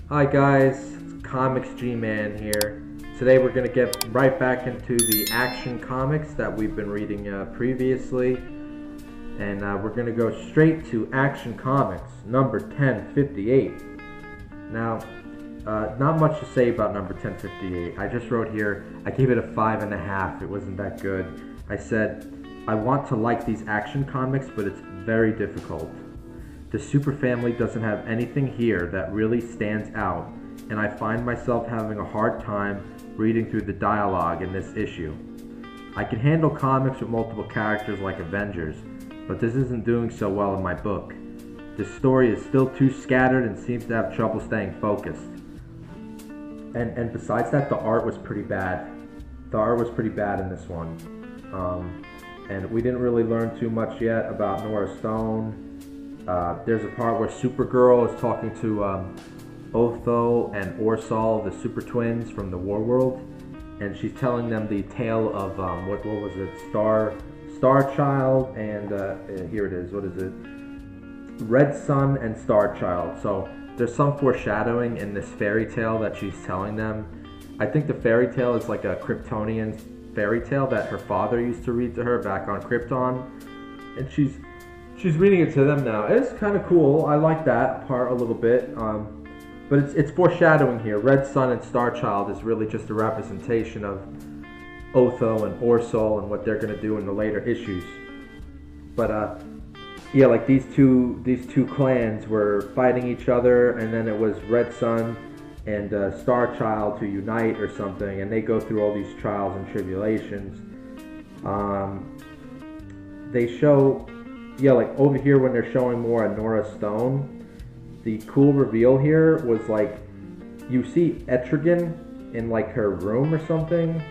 Hi guys, it's Comics G-MAN here. Today we're going to get right back into the action comics that we've been reading previously. And we're going to go straight to Action Comics, number 1058. Now, not much to say about number 1058. I just wrote here, I gave it a 5.5. It wasn't that good. I said, I want to like these action comics, but it's very difficult. The super family doesn't have anything here that really stands out, and I find myself having a hard time reading through the dialogue in this issue. I can handle comics with multiple characters like Avengers, but this isn't doing so well in my book. This story is still too scattered and seems to have trouble staying focused. And besides that, the art was pretty bad. The art was pretty bad in this one. And we didn't really learn too much yet about Norah Stone. There's a part where Supergirl is talking to Otho and Orsol, the super twins from the War World, and she's telling them the tale of what was it, Star Child, and here it is. What is it? Red Sun and Star Child. So there's some foreshadowing in this fairy tale that she's telling them. I think the fairy tale is like a Kryptonian fairy tale that her father used to read to her back on Krypton, and she's reading it to them now. It's kind of cool. I like that part a little bit. But it's foreshadowing here. Red Sun and Star Child is really just a representation of Otho and Orsol and what they're going to do in the later issues. But yeah, like these two clans were fighting each other, and then it was Red Sun and Star Child to unite or something, and they go through all these trials and tribulations. They show, yeah, like over here when they're showing more on Norah Stone, the cool reveal here was like, you see Etrigan in like her room or something,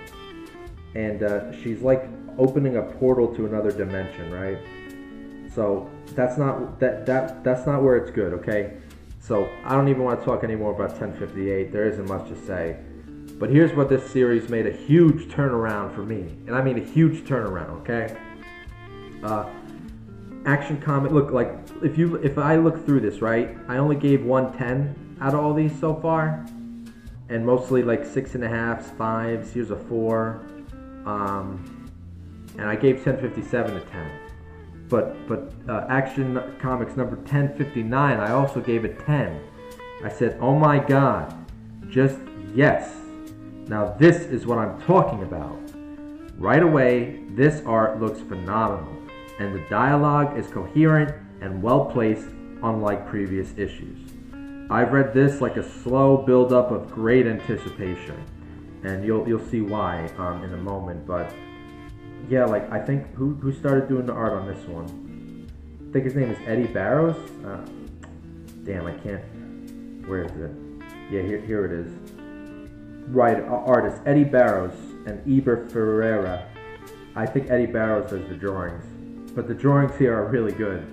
and she's like opening a portal to another dimension, right? So that's not that's not where it's good, okay? So I don't even want to talk anymore about 1058. There isn't much to say. But here's what this series made a huge turnaround for me, and I mean a huge turnaround, okay? Action comic, look, like if I look through this, right, I only gave 110 out of all these so far, and mostly like 6.5s, 5s. Here's a 4, and I gave 1057 a 10. But Action Comics number 1059, I also gave it 10. I said, oh my god, just yes. Now this is what I'm talking about. Right away, this art looks phenomenal, and the dialogue is coherent and well placed, unlike previous issues. I've read this like a slow build-up of great anticipation, and you'll see why in a moment. But yeah, like I think who started doing the art on this one? I think his name is Eddy Barrows. Damn, I can't. Where is it? Yeah, here it is. Right, artist Eddy Barrows and Eber Ferreira. I think Eddy Barrows does the drawings, but the drawings here are really good.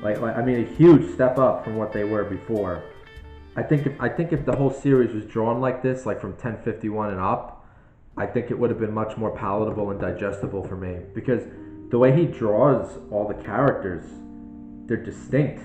Like I mean, a huge step up from what they were before. I think if the whole series was drawn like this, like from 1051 and up, I think it would have been much more palatable and digestible for me, because the way he draws all the characters, they're distinct.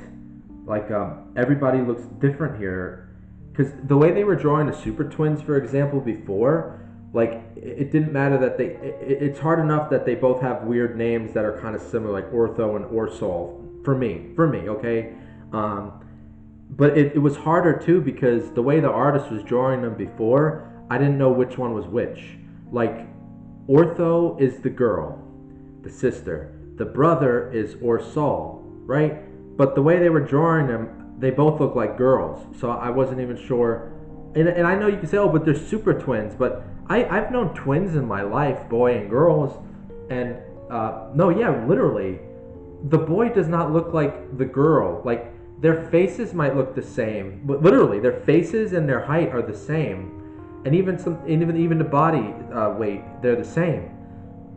Like everybody looks different here, because the way they were drawing the Super Twins, for example, before, like it didn't matter that it's hard enough that they both have weird names that are kind of similar, like Ortho and Orsol, for me, okay? But it was harder too, because the way the artist was drawing them before, I didn't know which one was which. Like, Ortho is the girl, the sister. The brother is Orsol, right? But the way they were drawing them, they both look like girls. So I wasn't even sure. And I know you can say, oh, but they're super twins. But I've known twins in my life, boy and girls. And, no, yeah, literally. The boy does not look like the girl. Like, their faces might look the same. But literally, their faces and their height are the same. And even the body weight, they're the same,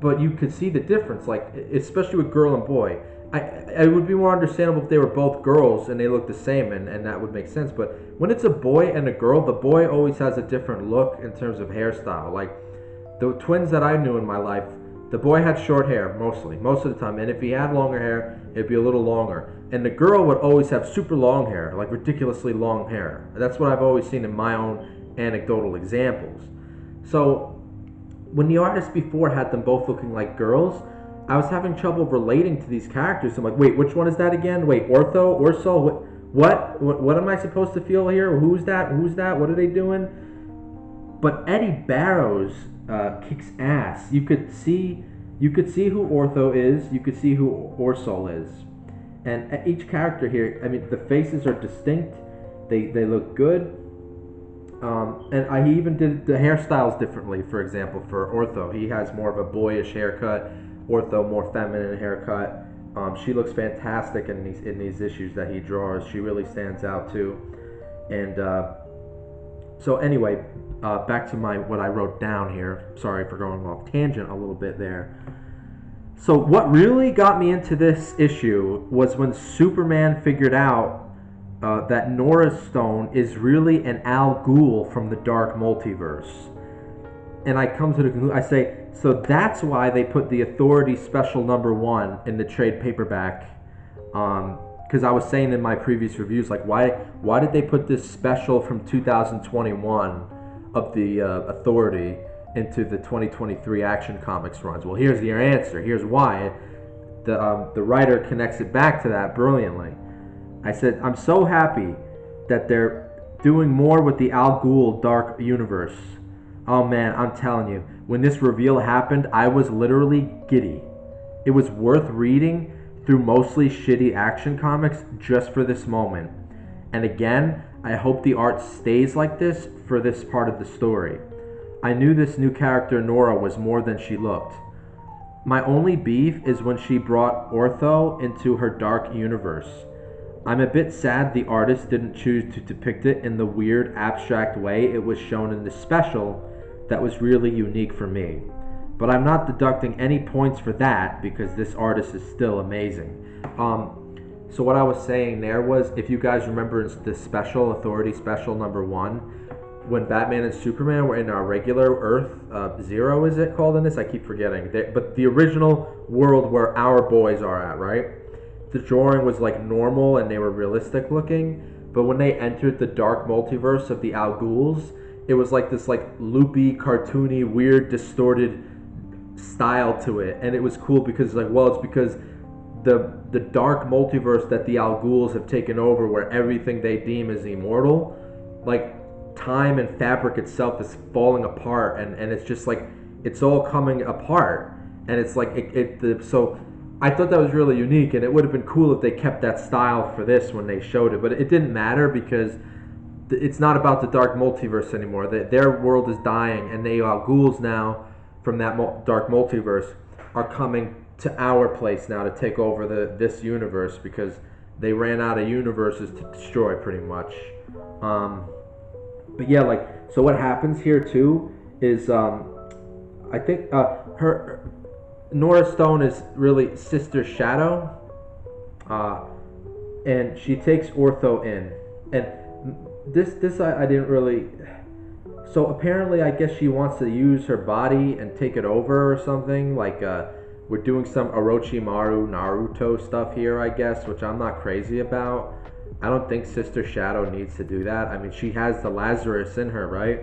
but you could see the difference. Like especially with girl and boy, it would be more understandable if they were both girls and they look the same, and that would make sense. But when it's a boy and a girl, the boy always has a different look in terms of hairstyle. Like the twins that I knew in my life, The boy had short hair most of the time, and if he had longer hair, it'd be a little longer. And the girl would always have super long hair, like ridiculously long hair. That's what I've always seen in my own anecdotal examples. So when the artist before had them both looking like girls, I was having trouble relating to these characters. I'm like, wait, which one is that again? Wait, Orso? What am I supposed to feel here? Who's that? What are they doing? But Eddy Barrows kicks ass. You could see who Ortho is. You could see who Orsol is, and each character here. I mean, the faces are distinct. They look good. And he even did the hairstyles differently. For example, for Ortho, he has more of a boyish haircut. Ortho, more feminine haircut. She looks fantastic in these issues that he draws. She really stands out too. And so anyway, back to what I wrote down here. Sorry for going off tangent a little bit there. So what really got me into this issue was when Superman figured out that Norah Stone is really an Al Ghul from the Dark Multiverse. And I come to the conclusion, I say, so that's why they put the Authority Special #1 in the trade paperback. Because I was saying in my previous reviews, like, why did they put this special from 2021 of the Authority into the 2023 Action Comics runs? Well, here's your answer. Here's why. The writer connects it back to that brilliantly. I said, I'm so happy that they're doing more with the Al Ghul Dark Universe. Oh man, I'm telling you, when this reveal happened, I was literally giddy. It was worth reading through mostly shitty Action Comics just for this moment. And again, I hope the art stays like this for this part of the story. I knew this new character Norah was more than she looked. My only beef is when she brought Ortho into her dark universe. I'm a bit sad the artist didn't choose to depict it in the weird abstract way it was shown in the special that was really unique for me. But I'm not deducting any points for that because this artist is still amazing. So what I was saying there was, if you guys remember the special, Authority Special #1, when Batman and Superman were in our regular Earth, Zero is it called in this? I keep forgetting. But the original world where our boys are at, right? The drawing was like normal and they were realistic looking. But when they entered the dark multiverse of the Al Ghuls, it was like this like loopy, cartoony, weird, distorted style to it. And it was cool because it's because the dark multiverse that the Al Ghuls have taken over, where everything they deem is immortal, like time and fabric itself is falling apart, and it's just like it's all coming apart, and it's like so I thought that was really unique, and it would have been cool if they kept that style for this when they showed it, but it didn't matter because it's not about the dark multiverse anymore. Their world is dying, and they Al Ghuls now from that dark multiverse are coming to our place now to take over this universe because they ran out of universes to destroy pretty much. But yeah, like, so what happens here too is I think her Norah Stone is really Sister Shadow, and she takes Ortho in, and this I didn't really. So apparently, I guess she wants to use her body and take it over or something. Like we're doing some Orochimaru Naruto stuff here, I guess, which I'm not crazy about. I don't think Sister Shadow needs to do that. I mean, she has the Lazarus in her, right?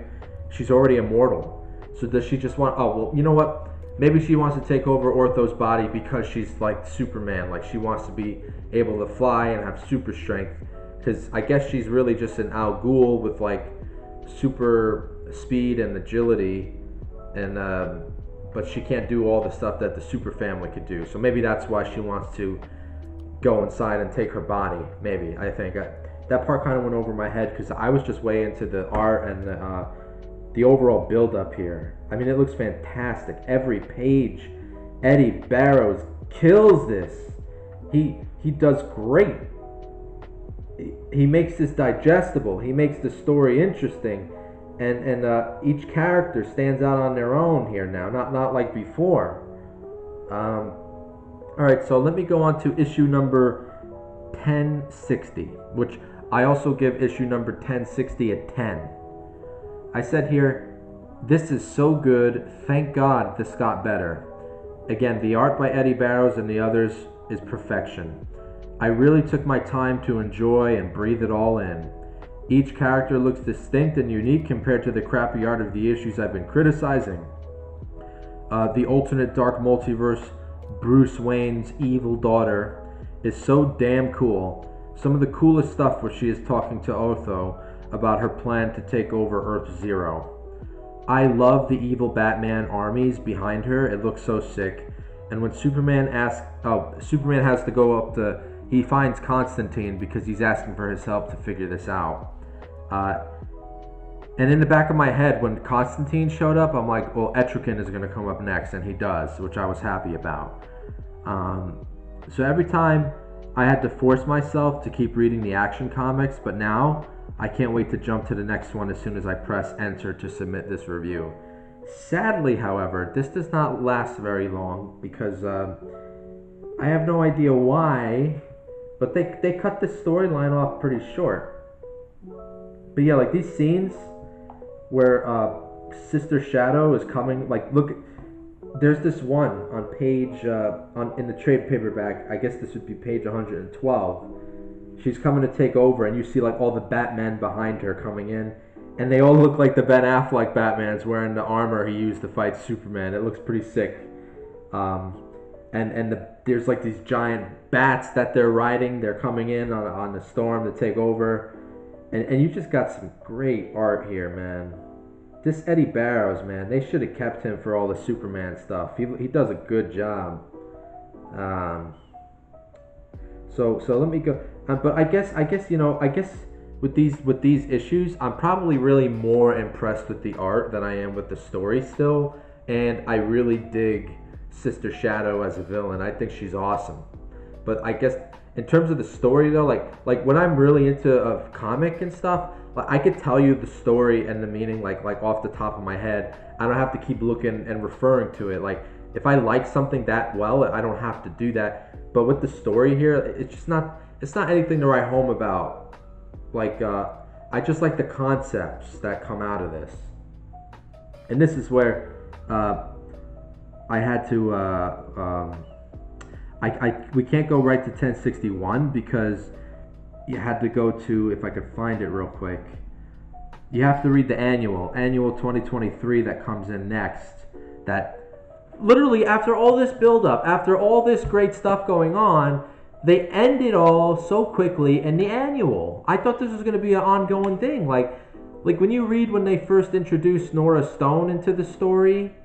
She's already immortal. So does she just want... Oh, well, you know what? Maybe she wants to take over Ortho's body because she's like Superman. Like, she wants to be able to fly and have super strength. Because I guess she's really just an Al Ghul with, like, super speed and agility. And, but she can't do all the stuff that the Super Family could do. So maybe that's why she wants to go inside and take her body. Maybe, I think. That part kind of went over my head because I was just way into the art and the overall build-up here. I mean, it looks fantastic. Every page, Eddy Barrows kills this. He does great. He makes this digestible. He makes the story interesting, and each character stands out on their own here now, not like before. All right, so let me go on to issue number 1060, which I also give issue number 1060 a 10. I said here, this is so good, thank God this got better. Again, the art by Eddy Barrows and the others is perfection. I really took my time to enjoy and breathe it all in. Each character looks distinct and unique compared to the crappy art of the issues I've been criticizing. The alternate dark multiverse, Bruce Wayne's evil daughter, is so damn cool. Some of the coolest stuff where she is talking to Otho about her plan to take over Earth Zero. I love the evil Batman armies behind her. It looks so sick. And when Superman has to go up to, he finds Constantine because he's asking for his help to figure this out. And in the back of my head, when Constantine showed up, I'm like, well, Etrigan is going to come up next, and he does, which I was happy about. So every time I had to force myself to keep reading the Action Comics, but now I can't wait to jump to the next one as soon as I press enter to submit this review. Sadly, however, this does not last very long because I have no idea why, but they cut the storyline off pretty short. But yeah, like these scenes where Sister Shadow is coming, like look, there's this one on page in the trade paperback. I guess this would be page 112. She's coming to take over, and you see like all the Batmen behind her coming in, and they all look like the Ben Affleck Batman's wearing the armor he used to fight Superman. It looks pretty sick. There's like these giant bats that they're riding. They're coming in on the storm to take over, and you just got some great art here, man. This Eddy Barrows, man, they should have kept him for all the Superman stuff. He does a good job. So let me go. But I guess with these issues, I'm probably really more impressed with the art than I am with the story still. And I really dig Sister Shadow as a villain. I think she's awesome. But I guess in terms of the story though, like when I'm really into a comic and stuff, like I could tell you the story and the meaning like off the top of my head. I don't have to keep looking and referring to it. Like if I like something that well, I don't have to do that. But with the story here, it's not anything to write home about. Like I just like the concepts that come out of this. And this is where I had to we can't go right to 1061 because you had to go to, if I could find it real quick, you have to read the annual 2023 that comes in next. That literally after all this build up, after all this great stuff going on, they end it all so quickly in the annual. I thought this was going to be an ongoing thing. Like when you read when they first introduced Norah Stone into the story,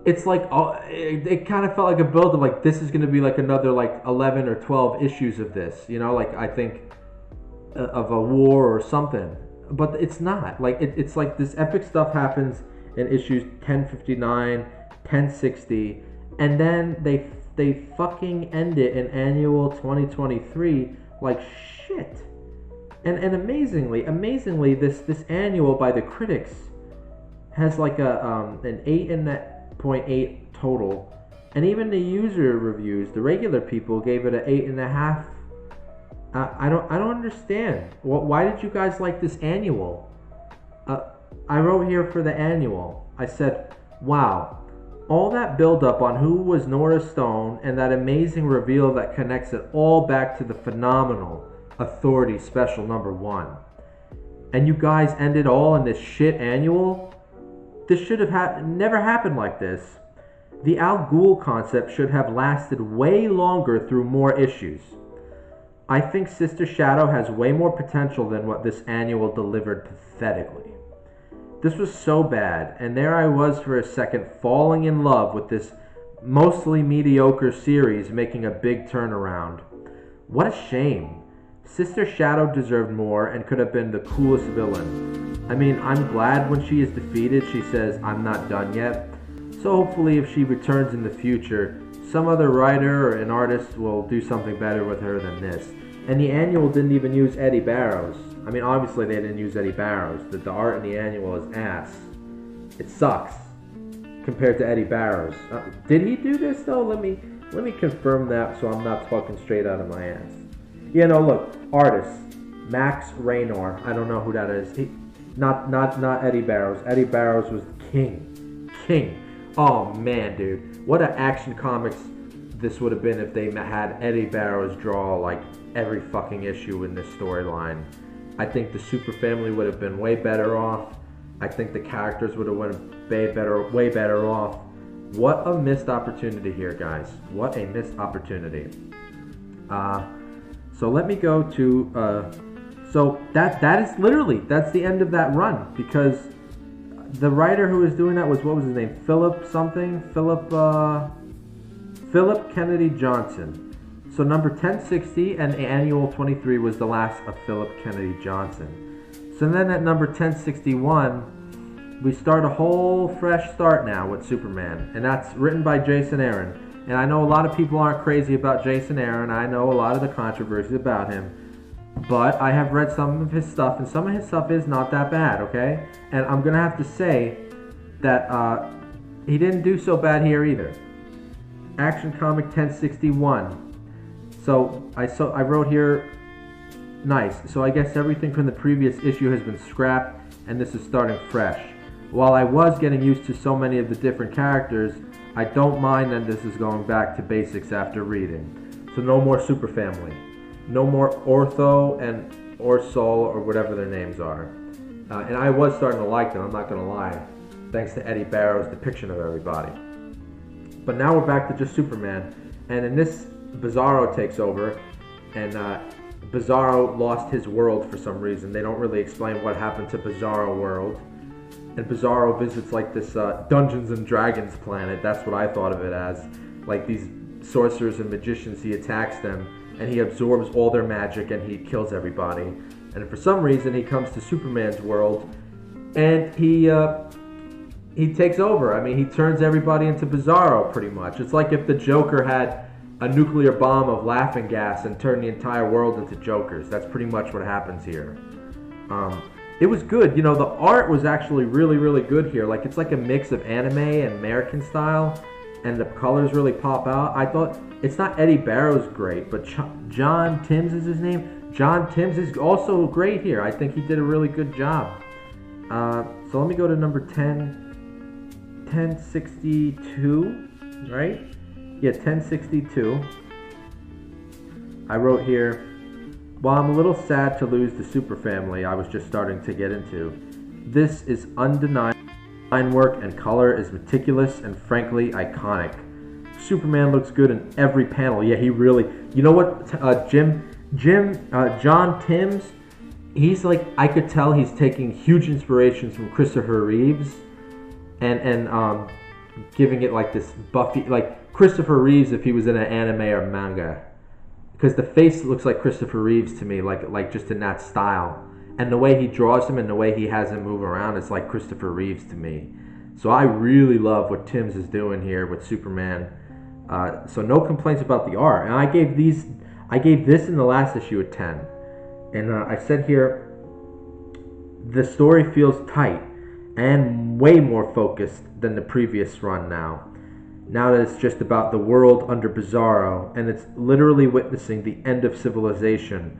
it's like it kind of felt like a build of like this is going to be like another like 11 or 12 issues of this, you know, like I think of a war or something. But it's not. Like it's like this epic stuff happens in issues 1059, 1060, and then they fucking end it in annual 2023 like shit. And amazingly this annual by the critics has like an 8.8 total, and even the user reviews, the regular people, gave it an 8.5. I don't understand. Why did you guys like this annual? I wrote here for the annual. I said, wow, all that build up on who was Norah Stone and that amazing reveal that connects it all back to the phenomenal Authority Special number 1. And you guys ended all in this shit annual? This should have never happened like this. The Al Ghul concept should have lasted way longer through more issues. I think Sister Shadow has way more potential than what this annual delivered pathetically. This was so bad, and there I was for a second falling in love with this mostly mediocre series making a big turnaround. What a shame. Sister Shadow deserved more and could have been the coolest villain. I mean, I'm glad when she is defeated she says, "I'm not done yet." So hopefully if she returns in the future, some other writer or an artist will do something better with her than this. And the annual didn't even use Eddy Barrows. I mean, obviously they didn't use Eddy Barrows. The art in the annual is ass. It sucks compared to Eddy Barrows. Did he do this though? Let me confirm that so I'm not talking straight out of my ass. Yeah, no, look, artist Max Raynor. I don't know who that is. Not Eddy Barrows. Eddy Barrows was king. Oh man, dude, what an Action Comics this would have been if they had Eddy Barrows draw like every fucking issue in this storyline. I think the Super Family would have been way better off. I think the characters would have went way better off. What a missed opportunity here, guys. What a missed opportunity. So let me go to, so that is literally, that's the end of that run, because the writer who was doing that was, what was his name? Phillip something? Phillip Kennedy Johnson. So number 1060 and annual 23 was the last of Phillip Kennedy Johnson. So then at number 1061, we start a whole fresh start now with Superman. And that's written by Jason Aaron. And I know a lot of people aren't crazy about Jason Aaron. I know a lot of the controversy about him. But I have read some of his stuff, and some of his stuff is not that bad, okay? And I'm going to have to say that he didn't do so bad here either. Action Comic 1061. So I wrote here, nice. So I guess everything from the previous issue has been scrapped, and this is starting fresh. While I was getting used to so many of the different characters, I don't mind that this is going back to basics after reading. So no more Super Family. No more Ortho and Orsol or whatever their names are. And I was starting to like them, I'm not going to lie. Thanks to Eddy Barrows' depiction of everybody. But now we're back to just Superman. And in this, Bizarro takes over. And Bizarro lost his world for some reason. They don't really explain what happened to Bizarro World. And Bizarro visits like this Dungeons and Dragons planet. That's what I thought of it as. Like these sorcerers and magicians, he attacks them. And he absorbs all their magic and he kills everybody. And for some reason he comes to Superman's world and he takes over. I mean, he turns everybody into Bizarro pretty much. It's like if the Joker had a nuclear bomb of laughing gas and turned the entire world into Jokers. That's pretty much what happens here. It was good. You know, the art was actually really, really good here. Like, it's like a mix of anime and American style, and the colors really pop out. I thought, it's not Eddy Barrows great, but John Timms is his name. John Timms is also great here. I think he did a really good job. So let me go to number 1062, right? Yeah, 1062. I wrote here, while I'm a little sad to lose the Super Family I was just starting to get into, this is undeniable. Line work and color is meticulous and frankly iconic. Superman looks good in every panel. Yeah, he really. You know what? John Timms. He's like, I could tell he's taking huge inspirations from Christopher Reeves, and giving it like this Buffy, like Christopher Reeves if he was in an anime or manga, because the face looks like Christopher Reeves to me, like just in that style. And the way he draws him and the way he has him move around, it's like Christopher Reeves to me. So I really love what Timms is doing here with Superman. So no complaints about the art. And I gave this in the last issue a 10. And I said here, the story feels tight and way more focused than the previous run now. Now that it's just about the world under Bizarro, and it's literally witnessing the end of civilization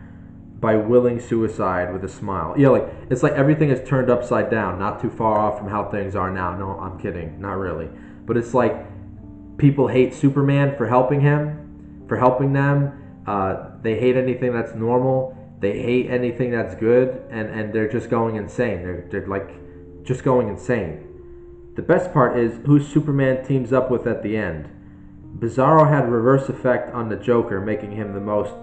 by willing suicide with a smile. Yeah, like it's like everything is turned upside down, not too far off from how things are now. No, I'm kidding, not really. But it's like people hate Superman for helping him, for helping them. They hate anything that's normal. They hate anything that's good, and they're just going insane. They're like just going insane. The best part is who Superman teams up with at the end. Bizarro had a reverse effect on the Joker, making him the most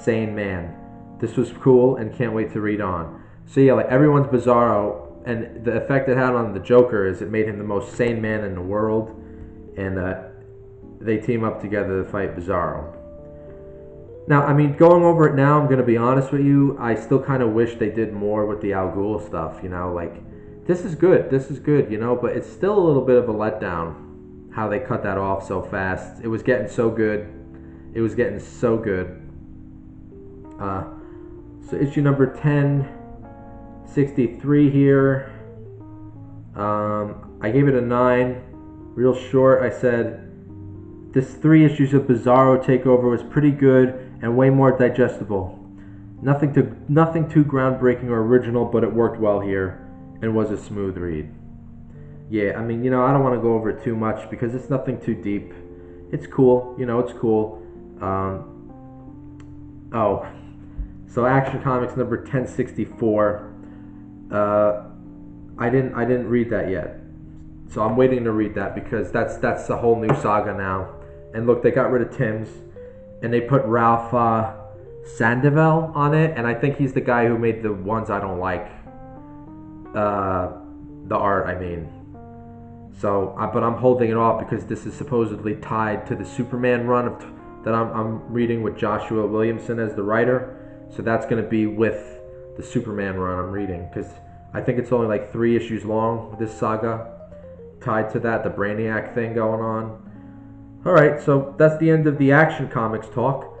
sane man. This was cool and can't wait to read on. So yeah, like everyone's Bizarro, and the effect it had on the Joker is it made him the most sane man in the world, and they team up together to fight Bizarro. Now, I mean, going over it now, I'm going to be honest with you, I still kind of wish they did more with the Al Ghul stuff, you know, like, this is good, you know, but it's still a little bit of a letdown, how they cut that off so fast. It was getting so good. So issue number 1063 here. I gave it a 9. Real short. I said this 3 issues of Bizarro Takeover was pretty good and way more digestible. Nothing too groundbreaking or original, but it worked well here and was a smooth read. yeah, I mean, I don't want to go over it too much because it's nothing too deep. It's cool, it's cool. Oh, so Action Comics number 1064. I didn't read that yet, so I'm waiting to read that because that's a whole new saga now. And look, they got rid of Tim's, and they put Ralph Sandoval on it, and I think he's the guy who made the ones I don't like. The art, I mean. So, but I'm holding it off because this is supposedly tied to the Superman run that I'm reading with Joshua Williamson as the writer. So that's going to be with the Superman run I'm reading because I think it's only like 3 issues long, this saga, tied to that, the Brainiac thing going on. Alright, so that's the end of the Action Comics talk.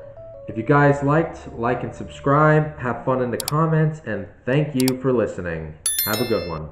If you guys liked, like and subscribe, have fun in the comments, and thank you for listening. Have a good one.